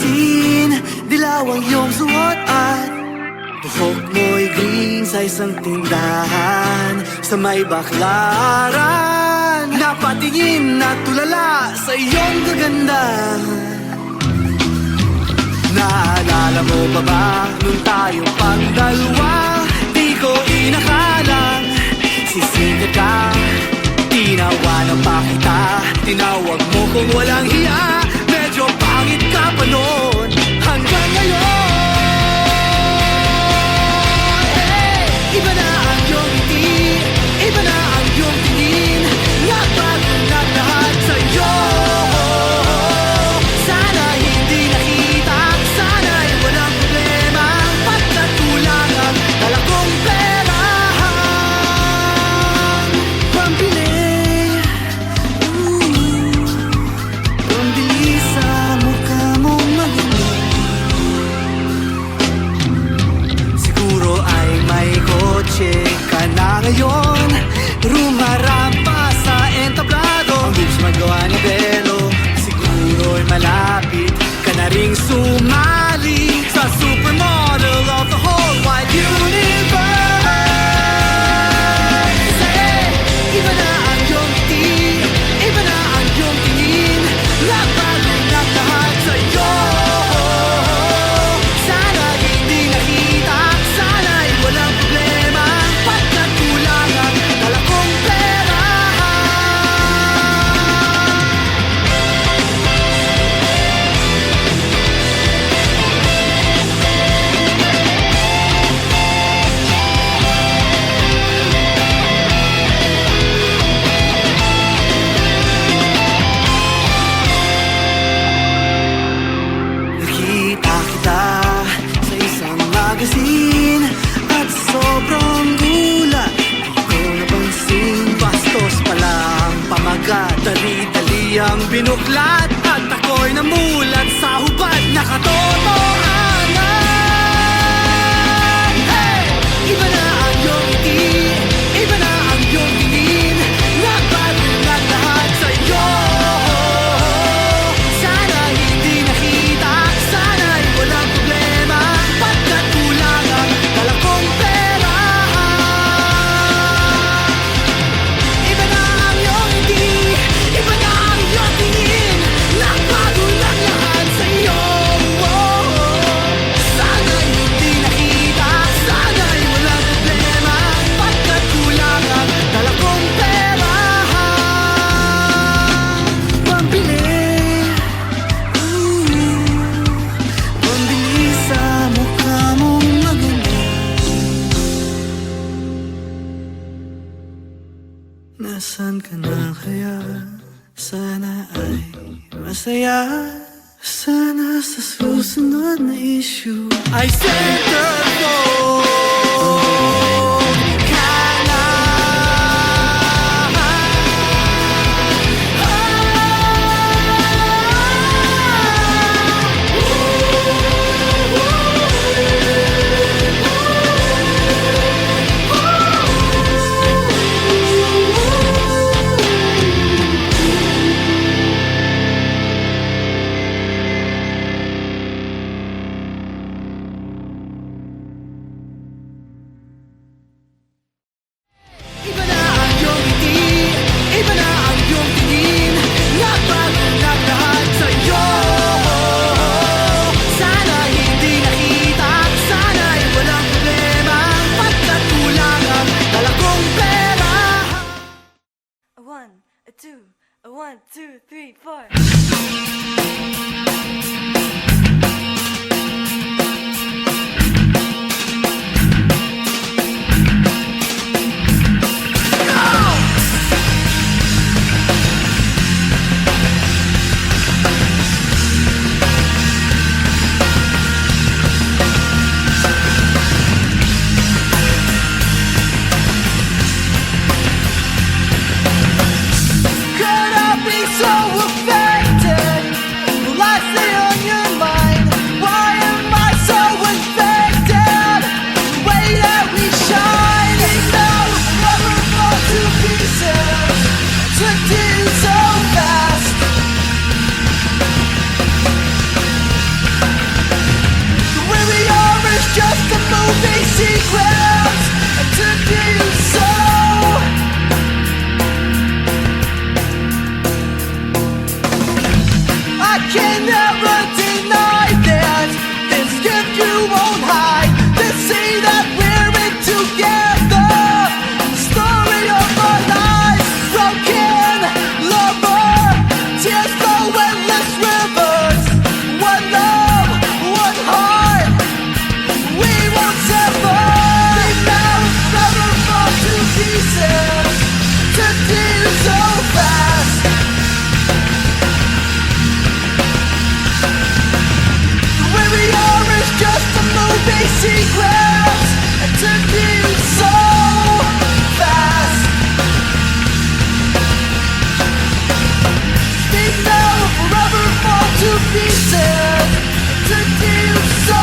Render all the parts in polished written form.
magazine, dilaw ang iyong suot at buhok mo'y green sa isang tindahan sa may Baklaran. Napatingin at tulala sa iyong kagandahan. Naalala mo pa ba nung tayo pang dalawa? Di ko inakalang sisingkat ka. Tinawanan pa kita, tinawag mo kung walang hiya. Medyo pangit ka pa noon hanggang ngayon. Hey! Iba na ang iyong ngiti, iba na ang iyong tingin. Nagbago na lahat sa'yo. Sana hindi nakita, sana'y walang problema. Pagkat kulang ang dala kong pera. Pambili, pambili sa mukha mong maganda. Siguro ay may kotse ka na ngayon, rumarampa sa entablado. Ang bilis magawa ni Belo, siguro'y malapit ka na ring sumali sa supermodel of the whole wide universe. Hey! Iba na ang iyong ngiti, iba na ang iyong tingin. Nagbago na lahat sa'yo. Sana hindi nakita, sana'y walang problema. Pagkat kulang ang dala kong pera. Nakita kita sa isang magazine at sobrang gulat. Di ko napansin, bastos pala ang pamagat. Dali-dali ang binuklat at ako'y namulat sa hubad na katotohanan. Hey! Iba na ang iyong ngiti, iba na ang iyong tingin. Nagbago na lahat sa'yo. Sana hindi nakita, sana'y walang problema. Pagkat kulang ang dala kong pera. Iba na ang iyong ngiti, iba na ang iyong tingin. Nagbago na lahat sa'yo. Sana'y hindi nakita, sana'y walang problema. Pagkat kulang ang dala kong pera. Pambili, pambili sa mukha mong maganda. Nasaan ka na kaya? Sana ay masaya. Sana sa susunod na issue ay centerfold ka na. Iba na ang iyong ngiti, iba na ang iyong tingin. Nagbago na lahat sa'yo. Sana hindi nakita, sana'y walang problema. Pagkat kulang ang dala kong pera. A one, a two, a 1, 2, 3, 4. Could I be so affected? Will can never deny that this gift you won't hide. They say that we're in together. Story of our lives, broken lover, tears flow endless rivers. One love, one heart, we won't sever. We now never fall to pieces. To deal so fast. Where we are is just a movie sequence. And to deal so fast. Speak now or forever fall to pieces. To deal so.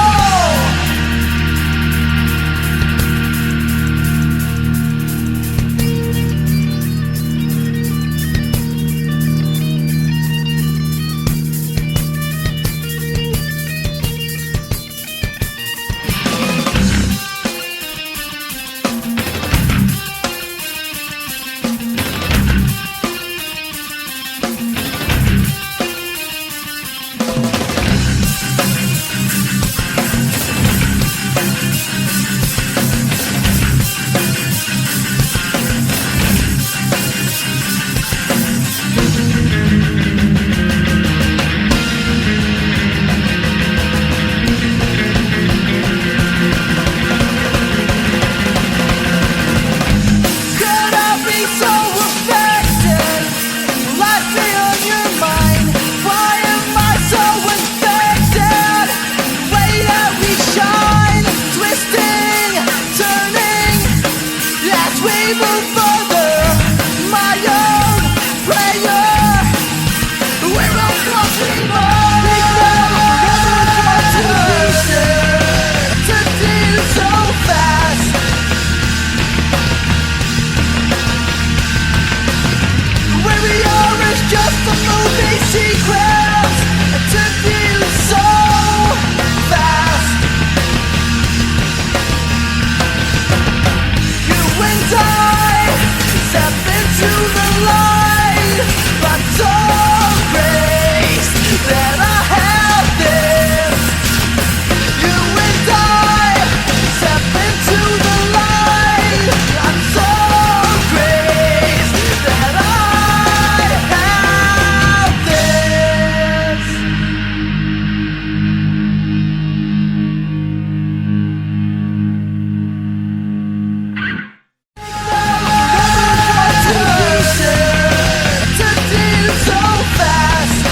Just a movie sequence to feel so fast. You and I step into the light, but so grace that I have this. You and I step into the light, I'm so grace that I have this. To deal so fast.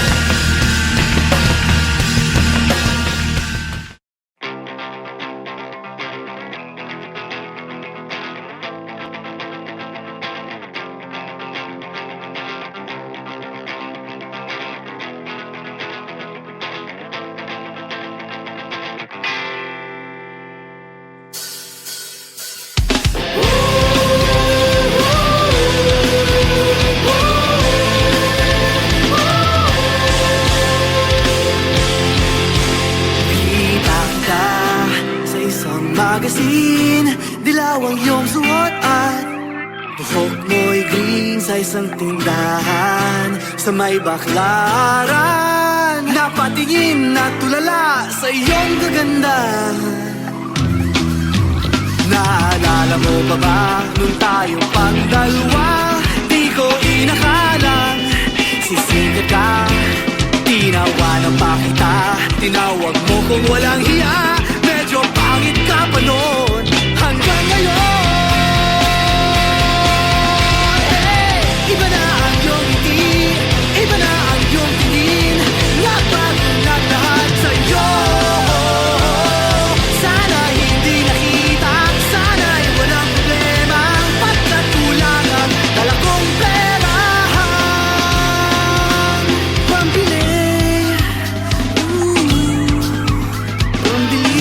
Kita ka sa isang magazine, dilaw ang iyong suot at buhok mo'y green sa isang tindahan sa may baklaran. Napatingin at tulala sa iyong kagandahan. Naalala mo pa ba nung tayong pangdalawa? Di ko inakalang sisikat ka. Tinawanan pa kita, tinawag mo kung walang hiya. Medyo pangit ka pa noon hanggang ngayon. Hey! Iba na ang iyong ngiti, iba na ang iyong tingin. Nagbago na lahat sa'yo. Sana hindi nakita, sana'y walang problema. Pagkat kulang ang dala kong pera. Pambili, pambili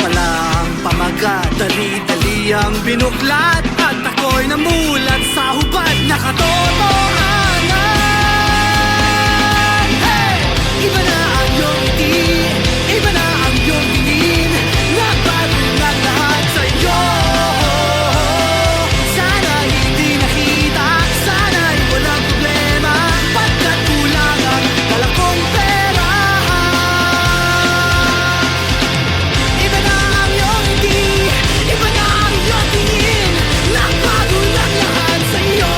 pala ang pamagat, dali-dali ang binuklat, at ako'y namulat sa hubad na katotohanan. Hey! Iba na ang iyong ngiti, iba na ang iyong tingin, nagbago na lahat sa'yo. Sana'y hindi nakita, sana'y walang problema, pagkat kulang ang dala kong pera. Iba na ang iyong ngiti, iba na ang iyong tingin, nagbago na lahat sa'yo.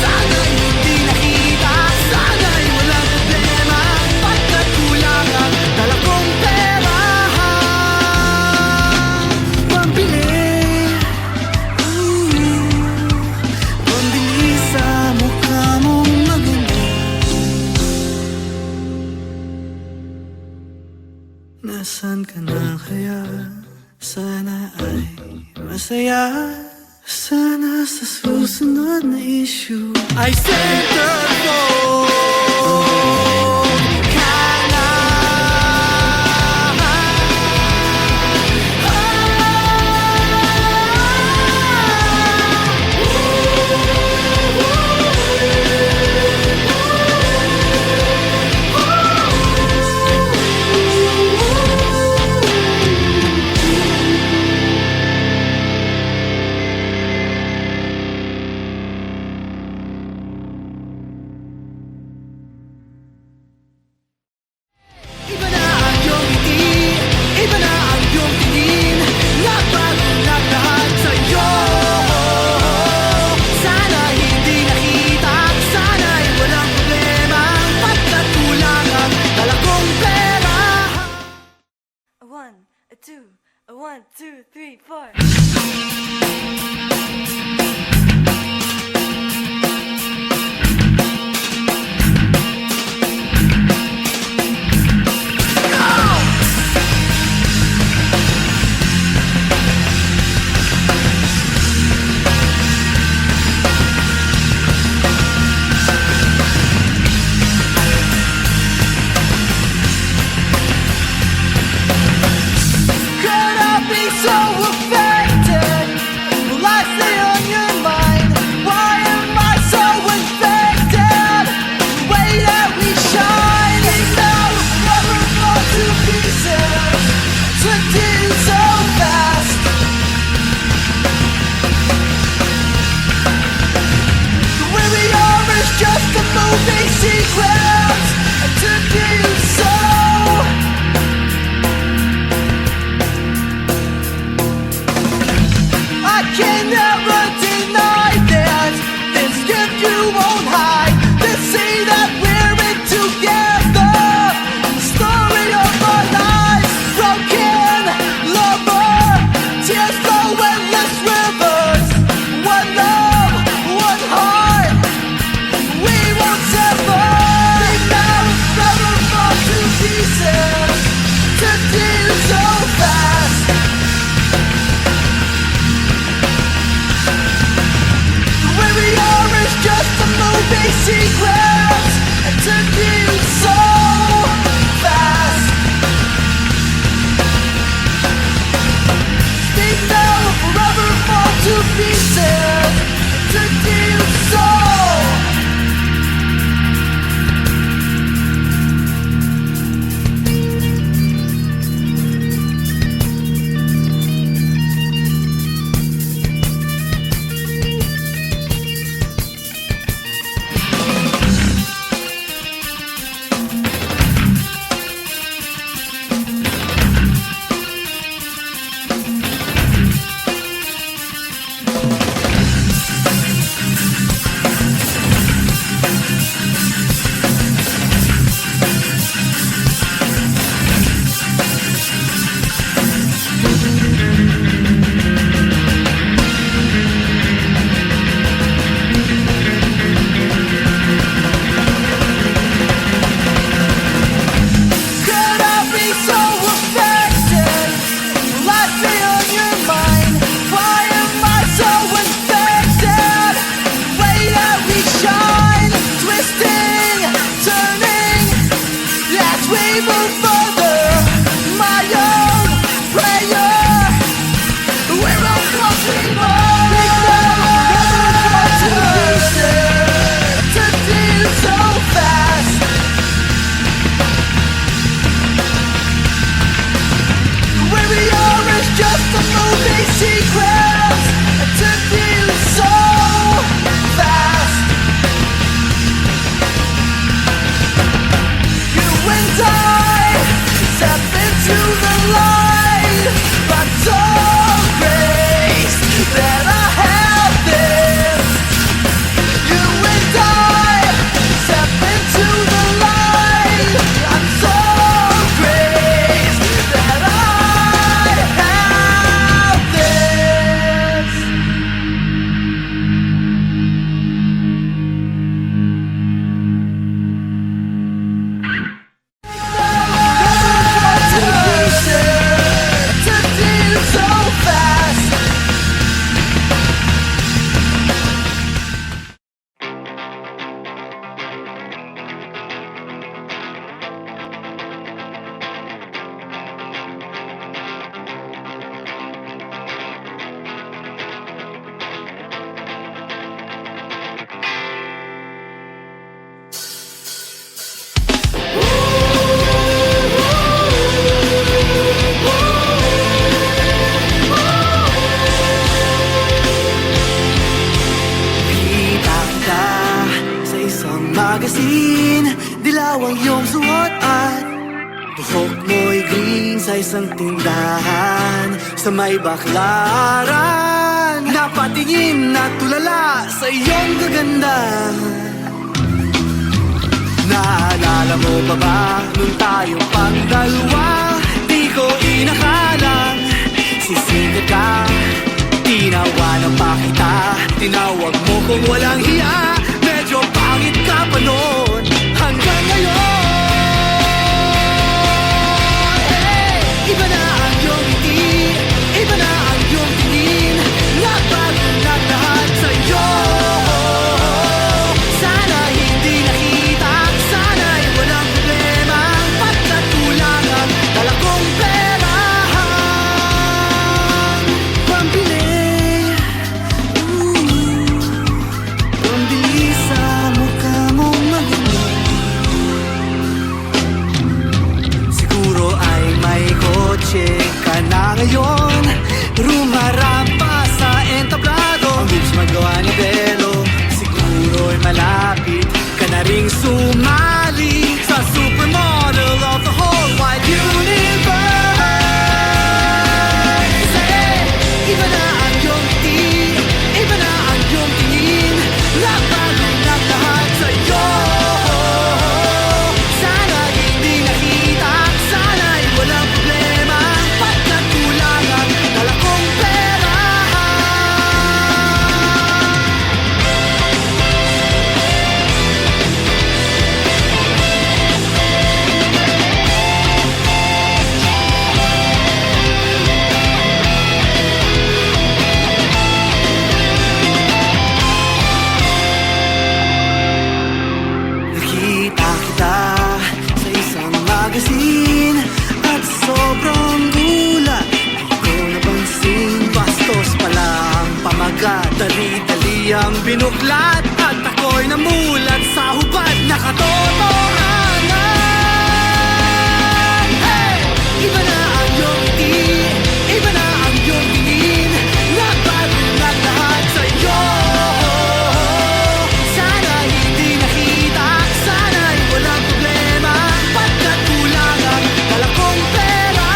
Sana'y hindi nakita, sana'y walang problema, pagkat kulang ang dala kong pera. Pambili sa mukha mong maganda. Nasaan ka na kaya? Sana ay masaya. Sana sa susunod na issue ay centerfold ka na. Iba na ang iyong ngiti, iba na ang iyong tingin, nagbago na lahat sa'yo. Sana'y hindi nakita, sana'y walang problema, pagkat kulang ang dala kong pera. 1, 2, 3, 4. Could I be so affected? Will I stay on your just a movie sequence. I took you so fast. You and I step into the light, but don't grace that I have this. You and I step into the light. I'm so grateful that I have this. To do so fast. Kita kita sa isang magazine, dilaw ang iyong suot at buhok mo'y green sa isang tindahan sa may baklaran. Napatingin at tulala sa iyong kagandahan. Naalala mo pa ba nung tayo pang dalawa? Di ko inakalang sisikat ka. Tinawanan pa kita, tinawag mo kung walang hiya. Medyo pangit ka pa noon hanggang ngayon. Hey! Iba na ang iyong ngiti, iba na ang iyong tingin. Nagbago na lahat sa'yo. Sana hindi nakita, sana'y walang problema. Pagkat kulang ang dala kong pera. Pambili, pambili sa mukha mong maganda. Siguro ay may kotse ka na ngayon. Rumarampa sa entablado. Ang bilis magawa ni Belo. Siguro'y malapit ka na ring sumali sa supermodel of the whole wide universe. Hey! Iba na ang iyong ngiti, iba na ang iyong tingin. Nagbago na lahat sa'yo. Sana hindi nakita, sana'y walang problema. Pagkat kulang ang dala kong pera. Nakita kita sa isang magazine at sobrang gulat. Di ko napansin, bastos pala ang pamagat. Dali-dali ang binuklat at ako'y namulat sa hubad na katotohanan. Hey! Iba na ang iyong ngiti, iba na ang iyong tingin. Nagbago na lahat sa'yo. Sana hindi nakita, sana'y walang problema. Pagkat kulang ang dala kong pera.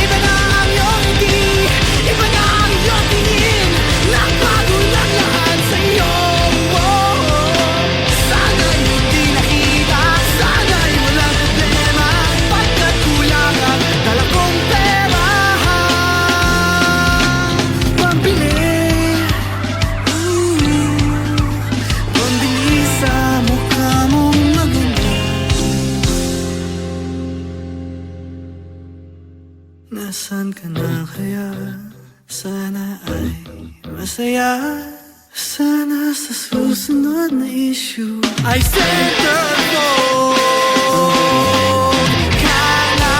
Iba na ang iyong ngiti, iba na ang iyong tingin. Nagbago na lahat sa'yo. Sana'y hindi nakita, sana'y walang problema. Pagkat kulang ang dala kong pera. Pambili, pambili sa mukha mong maganda. Nasaan ka na kaya? Sana ay masaya. Sana sa susunod na issue ay centerfold ka na.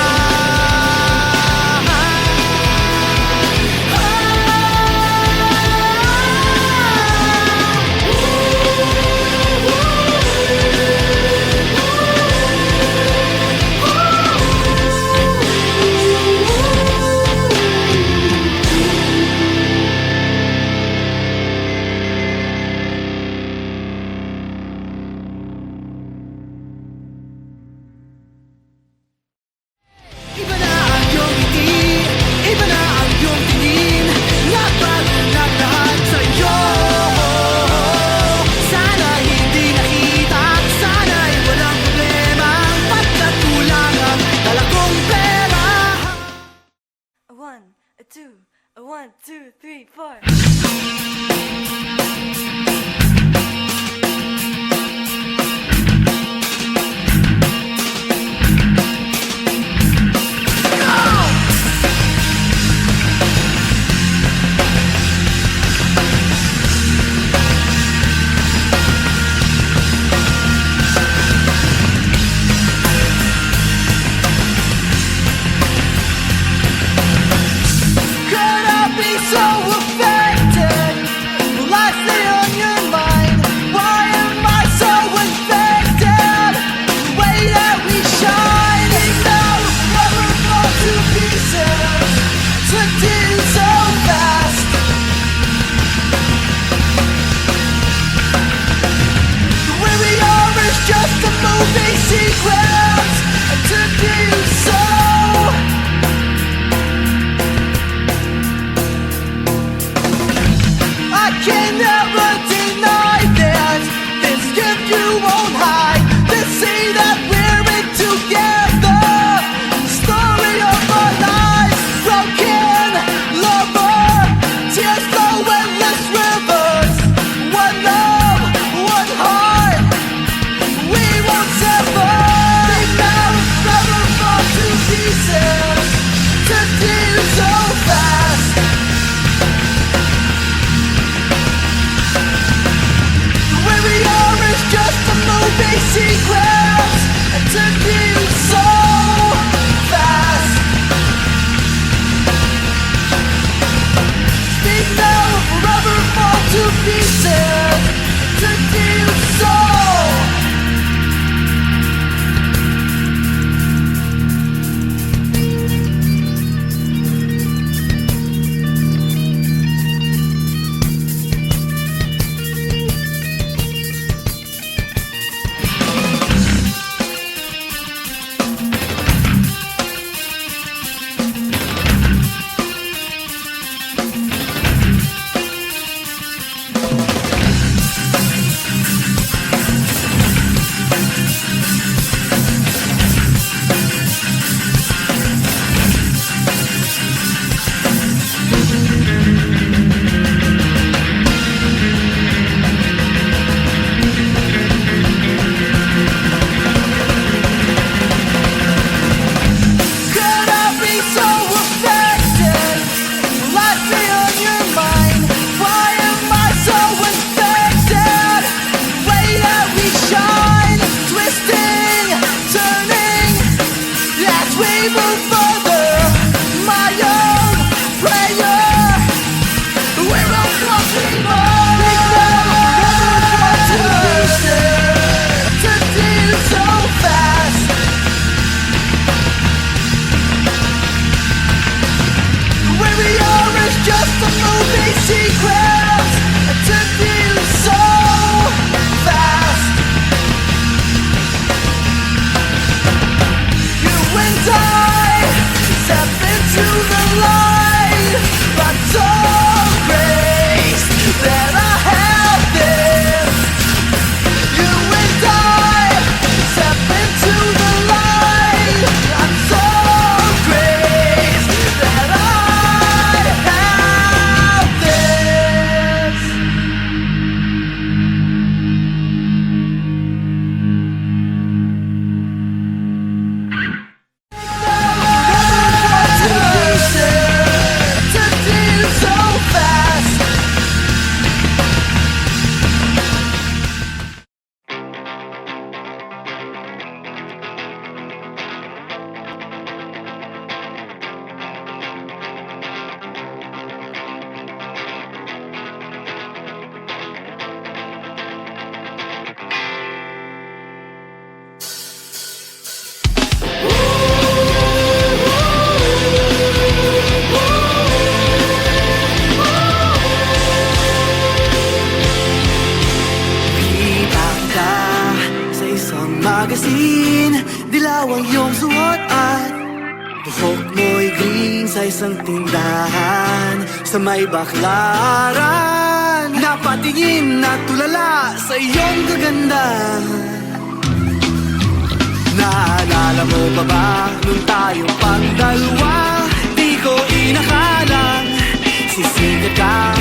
two, a one, two, three, four. Could I be so affected? Will I stay on your mind? Why am I so infected? The way that we shine is now never fall to pieces. Took to you so fast. The way we are is just a movie sequence. I took to you so. I can never deny that this gift you won't hide. To see that we're in together. Story of our lives, broken lover, tears flow endless rivers. One love, one heart, we won't sever. They now never fall to pieces. Took you so fast. Where we are is just a movie sequence. It took you so fast. Speak now or forever fall to pieces. It took you so. Could I be so affected? Will I stay on your mind? Why am I so infected? The way that we shine, twisting, turning, as we move further. My own prayer, we're all crossing to do so fast. Where we are is just a movie sequence. It took you so fast. You and I step into the light. I'm so graced that I have this. You and I step into the light. I'm so graced that I have this. To do so fast. Kita ka sa isang magazine. Dilaw ang iyong suot at buhok mo'y green sa isang tindahan sa may baklaran. Napatingin at tulala sa iyong kagandahan. Naalala mo pa ba nung tayong pang dalawa? Di ko inakala Nagsisikat ka,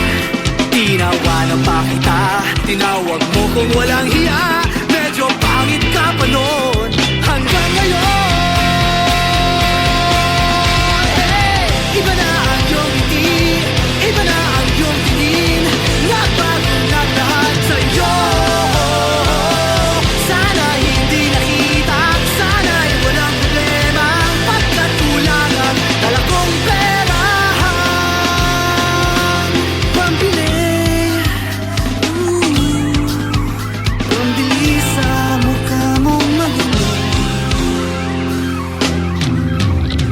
tinawanan pa kita. Tinawag mo kung walang hiya. Medyo pangit ka pa noon hanggang ngayon. Hey! Iba na ang iyong ngiti, iba na ang iyong tingin. Nagbago na lahat sa'yo. Sana hindi nakita, sana'y walang problema. Pagkat kulang ang dala kong pera. Pambili, pambili sa mukha mong maganda.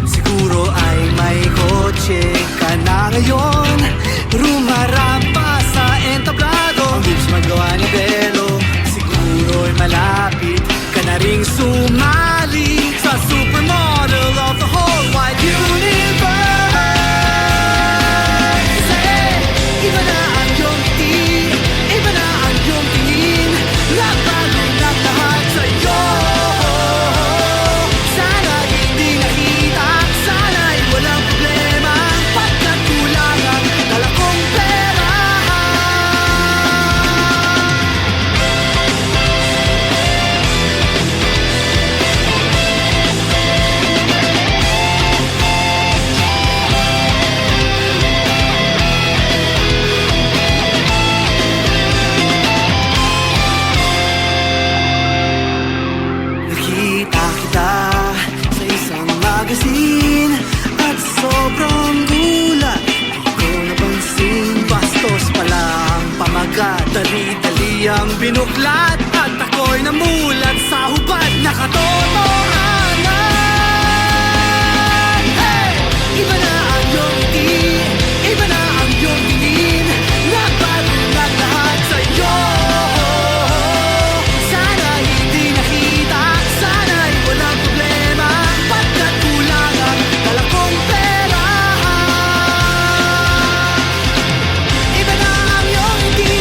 Siguro ay may kotse ka na ngayon. Rumarampa sa entablado. Ang lips magawa ni Belo. Siguro'y malapit ka na ring sumali sa supermodel of the whole wide universe. Hey! Iba na ang iyong ngiti, iba na ang iyong tingin. Nagbago na lahat sa'yo. Sana hindi nakita, sana'y walang problema. Pagkat kulang ang dala kong pera. Nakita kita sa isang magazine at sobrang gulat. Di ko napansin, bastos pala ang pamagat. Dali-dali ang binuklat at ako'y namulat sa hubad na katotohanan. Hey! Iba na ang iyong ngiti, iba na ang iyong tingin. Nagbago na lahat sa'yo. Sana hindi nakita, sana'y walang problema. Pagkat kulang ang dala kong pera. Iba na ang iyong ngiti,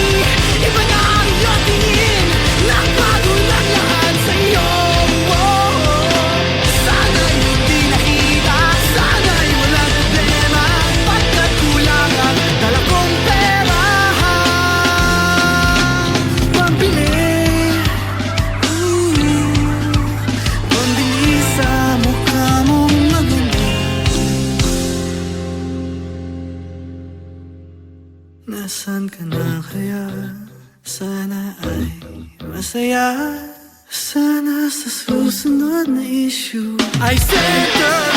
iba na ang iyong tingin. Nagbago na lahat sa'yo. Sana'y hindi nakita, sana'y walang problema. Pagkat kulang ang dala kong pera. Pambili, pambili sa mukha mong maganda. Nasaan ka na kaya? Sana ay masaya. Sana sa susunod na issue ay center